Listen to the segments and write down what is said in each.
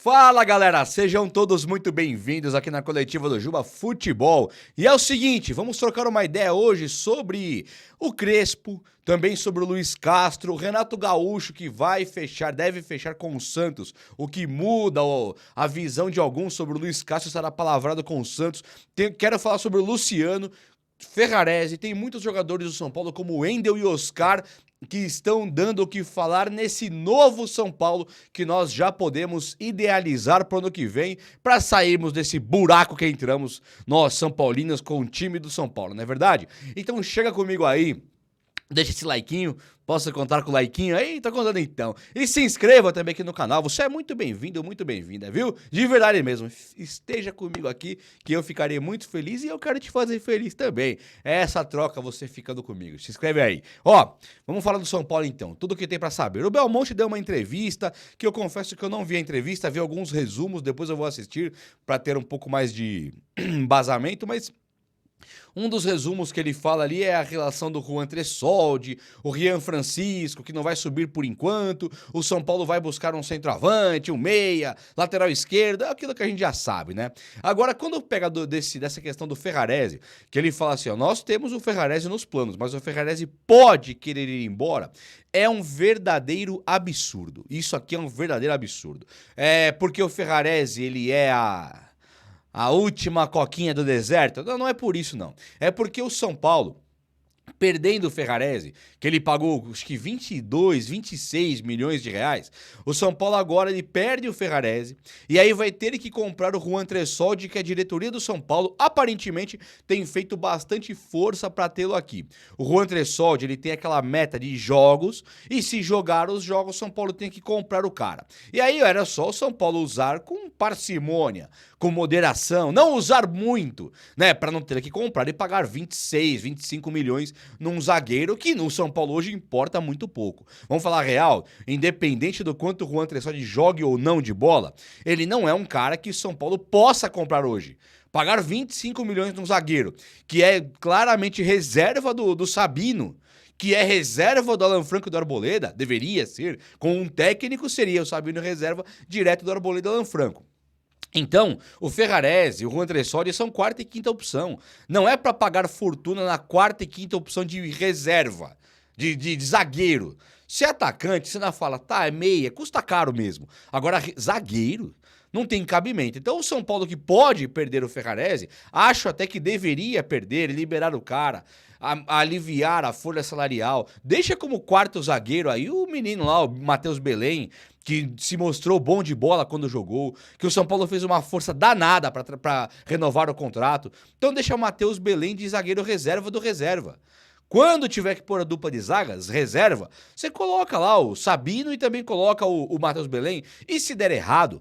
Fala galera, sejam todos muito bem-vindos aqui na coletiva do Juba Futebol. E é o seguinte, vamos trocar uma ideia hoje sobre o Crespo, também sobre o Luiz Castro, o Renato Gaúcho que deve fechar com o Santos, o que muda a visão de alguns sobre o Luiz Castro estará palavrado com o Santos. Quero falar sobre o Luciano, Ferrarese, tem muitos jogadores do São Paulo como o Wendel e Oscar que estão dando o que falar nesse novo São Paulo que nós já podemos idealizar para o ano que vem para sairmos desse buraco que entramos nós São Paulinos com o time do São Paulo, não é verdade? Então chega comigo aí, deixa esse likeinho, posso contar com o likeinho aí? Tô contando então. E se inscreva também aqui no canal, você é muito bem-vindo, muito bem-vinda, viu? De verdade mesmo, esteja comigo aqui que eu ficarei muito feliz e eu quero te fazer feliz também. É essa troca você ficando comigo, se inscreve aí. Ó, vamos falar do São Paulo então, tudo o que tem pra saber. O Belmonte deu uma entrevista, que eu confesso que eu não vi a entrevista, vi alguns resumos, depois eu vou assistir pra ter um pouco mais de embasamento, mas... um dos resumos que ele fala ali é a relação do Juan Tressoldi, o Rian Francisco, que não vai subir por enquanto, o São Paulo vai buscar um centroavante, um meia, lateral esquerdo, é aquilo que a gente já sabe, né? Agora, quando pega dessa questão do Ferrarese, que ele fala assim, ó, nós temos o Ferrarese nos planos, mas o Ferrarese pode querer ir embora, é um verdadeiro absurdo. Isso aqui é um verdadeiro absurdo. É porque o Ferrarese, ele é a última coquinha do deserto? Não, não é por isso não. É porque o São Paulo, perdendo o Ferrarese, que ele pagou acho que 22, 26 milhões de reais, o São Paulo agora ele perde o Ferrarese e aí vai ter que comprar o Juan Tressoldi, que a diretoria do São Paulo aparentemente tem feito bastante força para tê-lo aqui. O Juan Tressoldi, ele tem aquela meta de jogos e se jogar os jogos, o São Paulo tem que comprar o cara. E aí era só o São Paulo usar com parcimônia, com moderação, não usar muito, né, para não ter que comprar e pagar 26, 25 milhões num zagueiro que no São Paulo hoje importa muito pouco. Vamos falar real, independente do quanto o Juan Tressoldi jogue ou não de bola, ele não é um cara que o São Paulo possa comprar hoje. Pagar 25 milhões num zagueiro, que é claramente reserva do Sabino, que é reserva do Alan Franco e do Arboleda, deveria ser, com um técnico seria o Sabino reserva direto do Arboleda e do Alan Franco. Então, o Ferrarese e o Juan Tressoldi são quarta e quinta opção. Não é para pagar fortuna na quarta e quinta opção de reserva, de zagueiro. Se é atacante, você não fala, tá, é meia, custa caro mesmo. Agora, zagueiro não tem cabimento. Então, o São Paulo que pode perder o Ferrarese, acho até que deveria perder, liberar o cara, aliviar a folha salarial. Deixa como quarto zagueiro aí o menino lá, o Matheus Belém, que se mostrou bom de bola quando jogou, que o São Paulo fez uma força danada para renovar o contrato. Então deixa o Matheus Belém de zagueiro reserva do reserva. Quando tiver que pôr a dupla de zagas, reserva, você coloca lá o Sabino e também coloca o Matheus Belém. E se der errado,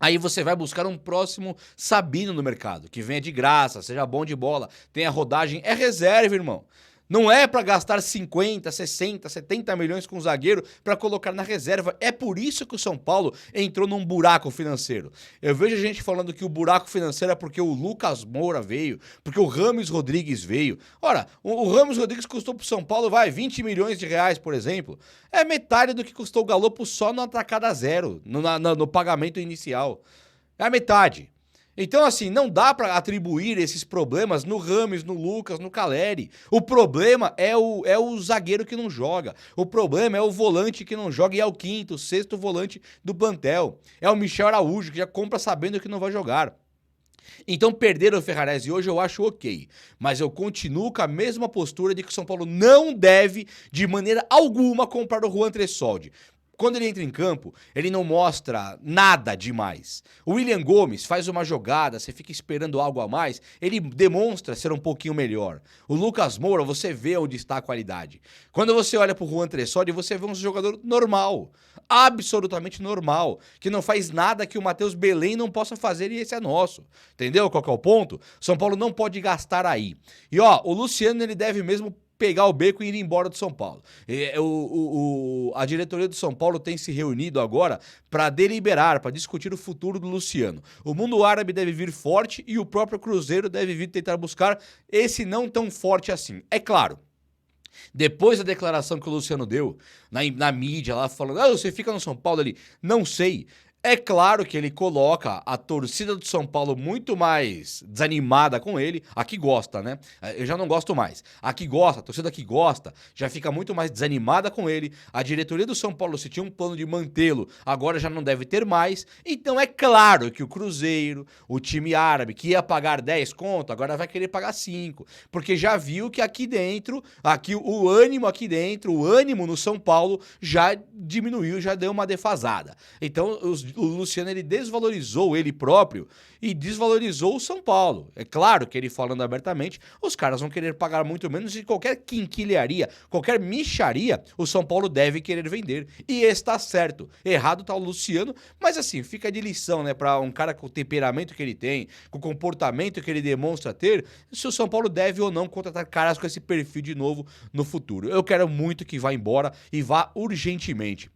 aí você vai buscar um próximo Sabino no mercado, que venha de graça, seja bom de bola, tenha rodagem, é reserva, irmão. Não é para gastar 50, 60, 70 milhões com o zagueiro para colocar na reserva. É por isso que o São Paulo entrou num buraco financeiro. Eu vejo gente falando que o buraco financeiro é porque o Lucas Moura veio, porque o Rames Rodrigues veio. Ora, o Rames Rodrigues custou pro São Paulo, 20 milhões de reais, por exemplo. É metade do que custou o Galopo só no atacada zero, no pagamento inicial. É a metade. Então, assim, não dá pra atribuir esses problemas no Rames, no Lucas, no Caleri. O problema é o zagueiro que não joga. O problema é o volante que não joga e é o quinto, sexto volante do plantel. É o Michel Araújo, que já compra sabendo que não vai jogar. Então, perder o Ferrarese hoje eu acho ok, mas eu continuo com a mesma postura de que o São Paulo não deve, de maneira alguma, comprar o Juan Tressoldi. Quando ele entra em campo, ele não mostra nada demais. O William Gomes faz uma jogada, você fica esperando algo a mais, ele demonstra ser um pouquinho melhor. O Lucas Moura, você vê onde está a qualidade. Quando você olha pro Juan Tressoldi, você vê um jogador normal, absolutamente normal, que não faz nada que o Matheus Belém não possa fazer e esse é nosso. Entendeu qual que é o ponto? São Paulo não pode gastar aí. E ó, o Luciano ele deve mesmo pegar o beco e ir embora do São Paulo. A diretoria do São Paulo tem se reunido agora para deliberar, para discutir o futuro do Luciano. O mundo árabe deve vir forte e o próprio Cruzeiro deve vir tentar buscar esse não tão forte assim. É claro, depois da declaração que o Luciano deu na mídia lá falando, você fica no São Paulo ali, não sei. É claro que ele coloca a torcida do São Paulo muito mais desanimada com ele. A que gosta, né? Eu já não gosto mais. A que gosta, a torcida que gosta, já fica muito mais desanimada com ele. A diretoria do São Paulo, se tinha um plano de mantê-lo, agora já não deve ter mais. Então é claro que o Cruzeiro, o time árabe, que ia pagar 10 conto, agora vai querer pagar 5. Porque já viu que aqui dentro, o ânimo aqui dentro, o ânimo no São Paulo já diminuiu, já deu uma defasada. Então o Luciano, ele desvalorizou ele próprio e desvalorizou o São Paulo. É claro que ele falando abertamente, os caras vão querer pagar muito menos e qualquer quinquilharia, qualquer micharia, o São Paulo deve querer vender. E está certo. Errado tá o Luciano, mas assim, fica de lição, né, para um cara com o temperamento que ele tem, com o comportamento que ele demonstra ter, se o São Paulo deve ou não contratar caras com esse perfil de novo no futuro. Eu quero muito que vá embora e vá urgentemente.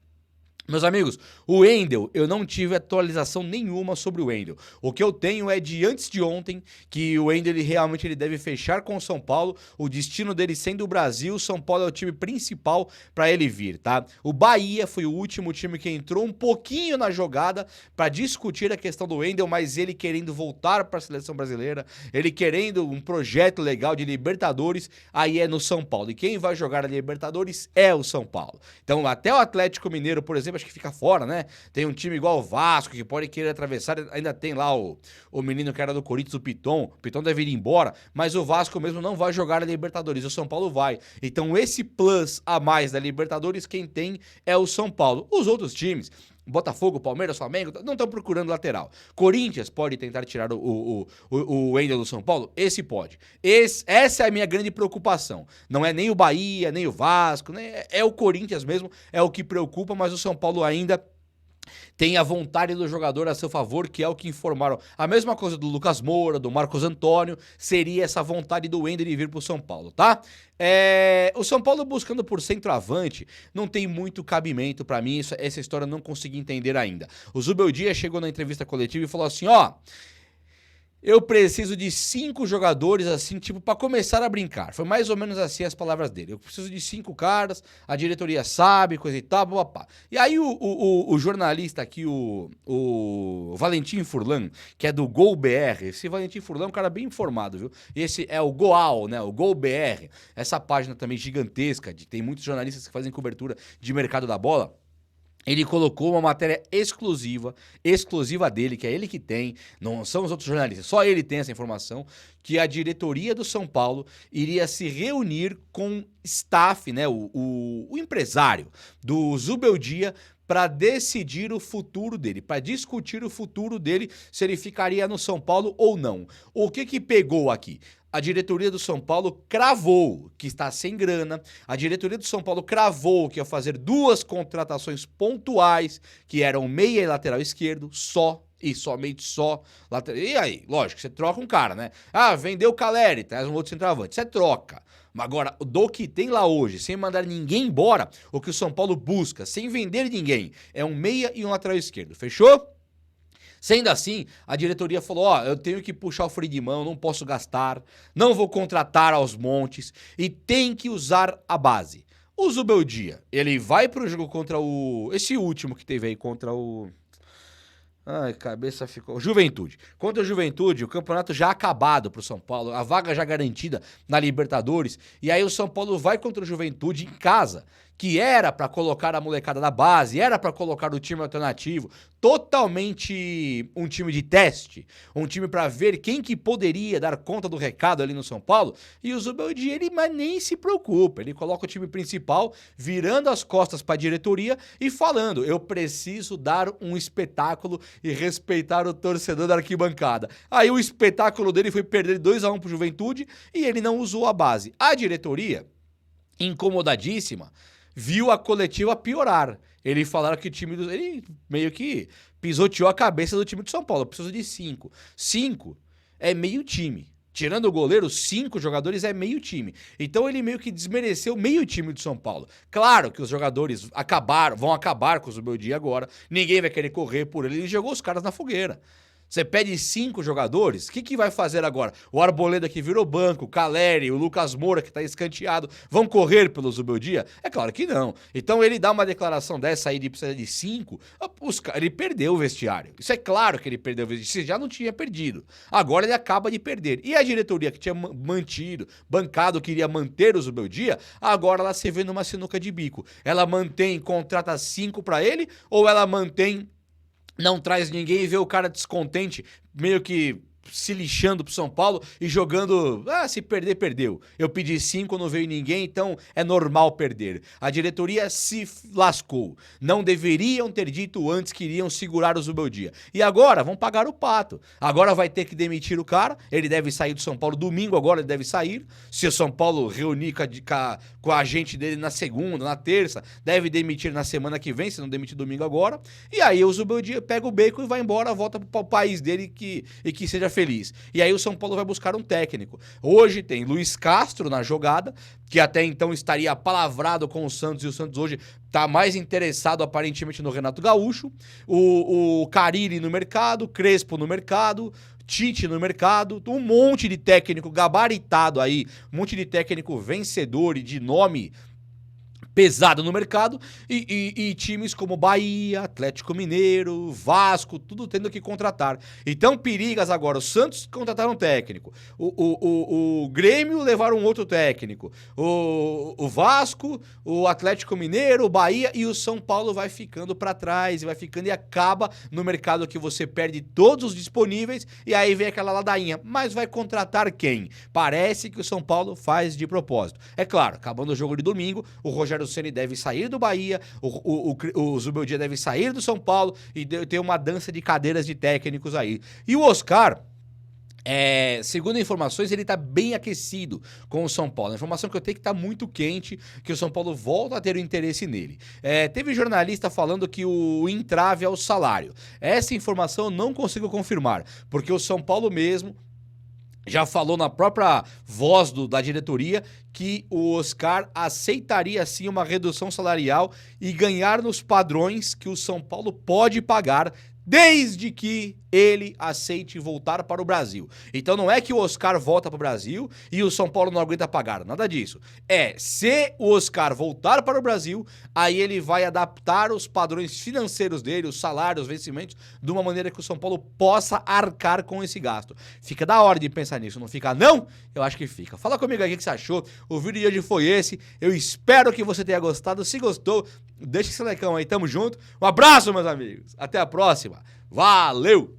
Meus amigos, o Wendel, eu não tive atualização nenhuma sobre o Wendel. O que eu tenho é de antes de ontem, que o Wendel ele deve fechar com o São Paulo, o destino dele sendo o Brasil, o São Paulo é o time principal para ele vir, tá? O Bahia foi o último time que entrou um pouquinho na jogada para discutir a questão do Wendel, mas ele querendo voltar para a seleção brasileira, ele querendo um projeto legal de Libertadores, aí é no São Paulo. E quem vai jogar a Libertadores é o São Paulo. Então até o Atlético Mineiro, por exemplo, acho que fica fora, né? Tem um time igual o Vasco, que pode querer atravessar, ainda tem lá o menino que era do Corinthians, o Piton deve ir embora, mas o Vasco mesmo não vai jogar a Libertadores, o São Paulo vai. Então esse plus a mais da Libertadores, quem tem é o São Paulo. Os outros times, Botafogo, Palmeiras, Flamengo, não estão procurando lateral. Corinthians pode tentar tirar o Wendel do São Paulo? Esse pode. Essa é a minha grande preocupação. Não é nem o Bahia, nem o Vasco, né? É o Corinthians mesmo, é o que preocupa, mas o São Paulo ainda tem a vontade do jogador a seu favor, que é o que informaram. A mesma coisa do Lucas Moura, do Marcos Antônio, seria essa vontade do Wendel de vir pro São Paulo, tá? O São Paulo buscando por centroavante não tem muito cabimento pra mim, essa história eu não consegui entender ainda. O Zubeldia chegou na entrevista coletiva e falou assim, ó... Eu preciso de 5 jogadores, assim, tipo, pra começar a brincar. Foi mais ou menos assim as palavras dele. Eu preciso de 5 caras, a diretoria sabe, coisa e tal, papapá. E aí o jornalista aqui, o Valentim Furlan, que é do Gol BR, esse Valentim Furlan é um cara bem informado, viu? Esse é o Goal, né? O Gol BR. Essa página também gigantesca, tem muitos jornalistas que fazem cobertura de mercado da bola. Ele colocou uma matéria exclusiva dele, que é ele que tem, não são os outros jornalistas, só ele tem essa informação, que a diretoria do São Paulo iria se reunir com staff, né, o empresário do Zubeldia, para decidir o futuro dele, para discutir o futuro dele, se ele ficaria no São Paulo ou não. O que pegou aqui? A diretoria do São Paulo cravou que está sem grana, a diretoria do São Paulo cravou que ia fazer 2 contratações pontuais, que eram meia e lateral esquerdo, só, e somente só. E aí, lógico, você troca um cara, né? Ah, vendeu o Caleri, traz um outro centroavante, você troca. Agora, do que tem lá hoje, sem mandar ninguém embora, o que o São Paulo busca, sem vender ninguém, é um meia e um lateral esquerdo, fechou? Sendo assim, a diretoria falou, ó, eu tenho que puxar o freio de mão, não posso gastar, não vou contratar aos montes e tem que usar a base. O Zubeldia, ele vai pro jogo contra esse último que teve aí contra o... Ai, cabeça ficou... Juventude. Contra o Juventude, o campeonato já acabado pro São Paulo, a vaga já garantida na Libertadores, e aí o São Paulo vai contra o Juventude em casa, que era pra colocar a molecada da base, era pra colocar o time alternativo, totalmente um time de teste, um time pra ver quem que poderia dar conta do recado ali no São Paulo, e o Zubeldia, mas nem se preocupa, ele coloca o time principal, virando as costas pra diretoria e falando, eu preciso dar um espetáculo e respeitar o torcedor da arquibancada. Aí o espetáculo dele foi perder 2-1 pro Juventude e ele não usou a base. A diretoria, incomodadíssima, viu a coletiva piorar. Ele falaram que o time do... Ele meio que pisoteou a cabeça do time de São Paulo. Precisa de 5. 5 é meio time. Tirando o goleiro, 5 jogadores é meio time. Então ele meio que desmereceu meio time do São Paulo. Claro que os jogadores vão acabar com o Zubeldia agora. Ninguém vai querer correr por ele. Ele jogou os caras na fogueira. Você pede 5 jogadores, o que vai fazer agora? O Arboleda que virou banco, o Caleri, o Lucas Moura que tá escanteado, vão correr pelo Zubeldia? É claro que não. Então ele dá uma declaração dessa aí de precisar de 5, ele perdeu o vestiário. Isso é claro que ele perdeu o vestiário, você já não tinha perdido. Agora ele acaba de perder. E a diretoria que tinha mantido, bancado, queria manter o Zubeldia, agora ela se vê numa sinuca de bico. Ela mantém, contrata 5 pra ele, ou ela mantém, não traz ninguém e vê o cara descontente, meio que se lixando pro São Paulo e jogando, se perder, perdeu. Eu pedi 5, não veio ninguém, então é normal perder. A diretoria se lascou. Não deveriam ter dito antes que iriam segurar o Zubeldia. E agora vão pagar o pato. Agora vai ter que demitir o cara, ele deve sair do São Paulo domingo, agora ele deve sair. Se o São Paulo reunir com a gente dele na segunda, na terça, deve demitir na semana que vem, se não demitir domingo agora. E aí o Zubeldia pega o beco e vai embora, volta pro país dele e que seja feliz. E aí o São Paulo vai buscar um técnico. Hoje tem Luiz Castro na jogada, que até então estaria apalavrado com o Santos, e o Santos hoje está mais interessado aparentemente no Renato Gaúcho. O Carille no mercado, Crespo no mercado, Tite no mercado, um monte de técnico gabaritado aí, um monte de técnico vencedor e de nome pesado no mercado, e times como Bahia, Atlético Mineiro, Vasco, tudo tendo que contratar. Então perigas agora, o Santos contrataram um técnico, o Grêmio levaram um outro técnico, o Vasco, o Atlético Mineiro, o Bahia, e o São Paulo vai ficando para trás, e vai ficando e acaba no mercado que você perde todos os disponíveis, e aí vem aquela ladainha, mas vai contratar quem? Parece que o São Paulo faz de propósito. É claro, acabando o jogo de domingo, o Rogério Ceni deve sair do Bahia, o Zubeldia deve sair do São Paulo e ter uma dança de cadeiras de técnicos aí. E o Oscar, segundo informações, ele tá bem aquecido com o São Paulo. A informação que eu tenho é que tá muito quente, que o São Paulo volta a ter o interesse nele. Teve jornalista falando que o entrave é o salário. Essa informação eu não consigo confirmar, porque o São Paulo mesmo já falou na própria voz da diretoria que o Oscar aceitaria sim uma redução salarial e ganhar nos padrões que o São Paulo pode pagar, desde que ele aceite voltar para o Brasil. Então não é que o Oscar volta para o Brasil e o São Paulo não aguenta pagar, nada disso. Se o Oscar voltar para o Brasil, aí ele vai adaptar os padrões financeiros dele, os salários, os vencimentos, de uma maneira que o São Paulo possa arcar com esse gasto. Fica da hora de pensar nisso, não fica não? Eu acho que fica. Fala comigo aí o que você achou. O vídeo de hoje foi esse. Eu espero que você tenha gostado. Se gostou, deixa esse like aí. Tamo junto. Um abraço, meus amigos. Até a próxima. Valeu!